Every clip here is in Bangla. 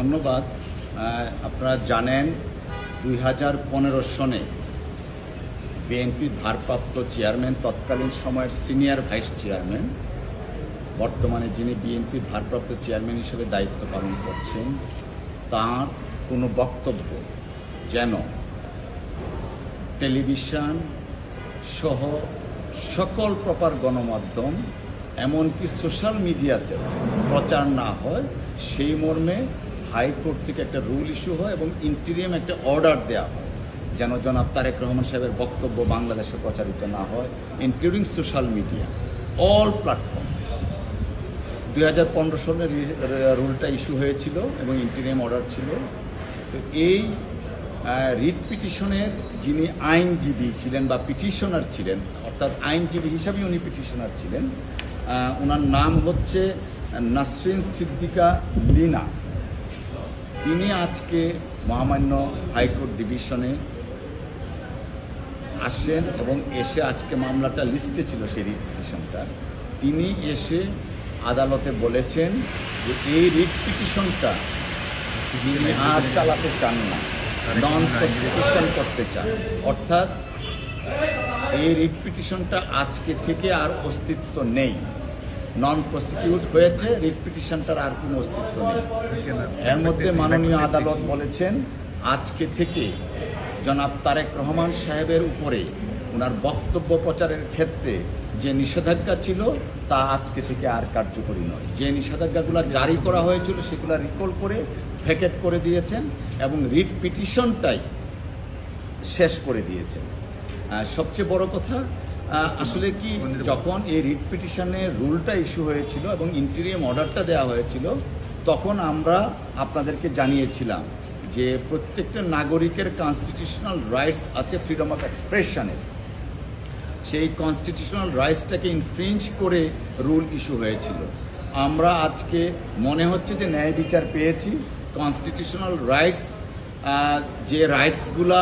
ধন্যবাদ। আপনারা জানেন 2015 সনে বিএনপির ভারপ্রাপ্ত চেয়ারম্যান, তৎকালীন সময়ের সিনিয়র ভাইস চেয়ারম্যান, বর্তমানে যিনি বিএনপির ভারপ্রাপ্ত চেয়ারম্যান হিসেবে দায়িত্ব পালন করছেন, তার কোনো বক্তব্য যেন টেলিভিশন সহ সকল প্রকার গণমাধ্যম এমনকি সোশ্যাল মিডিয়াতে প্রচার না হয়, সেই মর্মে হাইকোর্ট থেকে একটা রুল ইস্যু হয় এবং ইন্টিরিয়াম একটা অর্ডার দেওয়া হয় যেন জনাব তারেক রহমান সাহেবের বক্তব্য বাংলাদেশে প্রচারিত না হয়, including social media, all platform. 2015 সালের রুলটা ইস্যু হয়েছিল এবং ইন্টিরিয়াম অর্ডার ছিল। তো এই রিট পিটিশনের যিনি আইনজীবী ছিলেন বা পিটিশনার ছিলেন, অর্থাৎ আইনজীবী হিসাবে উনি পিটিশনার ছিলেন, ওনার নাম হচ্ছে নাসরিন সিদ্দিকা লিনা। তিনি আজকে মহামান্য হাইকোর্ট ডিভিশনে আসেন এবং এসে, আজকে মামলাটা লিস্টে ছিল সেই রিট পিটিশনটা, তিনি এসে আদালতে বলেছেন যে এই রিট পিটিশনটা তিনি আর চালাতে চান না, নন প্রসিকিউশন করতে চান। অর্থাৎ এই রিট পিটিশনটা আজকে থেকে আর অস্তিত্ব নেই, নন প্রসিকিউট হয়েছে, রিট পিটিশনটার আর কোনো অস্তিত্ব নেই। এর মধ্যে মাননীয় আদালত বলেছেন আজকে থেকে জনাব তারেক রহমান সাহেবের উপরে ওনার বক্তব্য প্রচারের ক্ষেত্রে যে নিষেধাজ্ঞা ছিল তা আজকে থেকে আর কার্যকরী নয়। যে নিষেধাজ্ঞাগুলো জারি করা হয়েছিল সেগুলো রিকল করে ভ্যাকেট করে দিয়েছেন এবং রিট পিটিশনটাই শেষ করে দিয়েছেন। সবচেয়ে বড় কথা, আসলে কি, যখন এই রিট পিটিশনের রুলটা ইস্যু হয়েছিল এবং ইন্টিরিয়াম অর্ডারটা দেওয়া হয়েছিল, তখন আমরা আপনাদেরকে জানিয়েছিলাম যে প্রত্যেকটা নাগরিকের কনস্টিটিউশনাল রাইটস আছে ফ্রিডম অফ এক্সপ্রেশনের। সেই কনস্টিটিউশনাল রাইটসটাকে ইনফ্রিঞ্জ করে রুল ইস্যু হয়েছিল। আমরা আজকে মনে হচ্ছে যে ন্যায় বিচার পেয়েছি। কনস্টিটিউশনাল রাইটস, যে রাইটসগুলা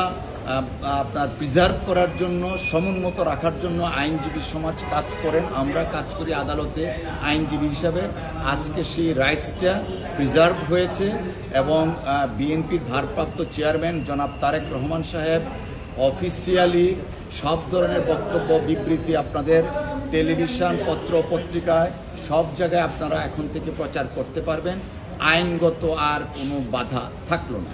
আপনার প্রিজার্ভ করার জন্য, সমুন্নত রাখার জন্য আইনজীবী সমাজ কাজ করেন, আমরা কাজ করি আদালতে আইনজীবী হিসাবে। আজকে সেই রাইটসটা প্রিজার্ভ হয়েছে এবং বিএনপির ভারপ্রাপ্ত চেয়ারম্যান জনাব তারেক রহমান সাহেব অফিসিয়ালি সব ধরনের বক্তব্য, বিবৃতি আপনাদের টেলিভিশন, পত্র পত্রিকায় সব জায়গায় আপনারা এখন থেকে প্রচার করতে পারবেন। আইনগত আর কোনো বাধা থাকলো না।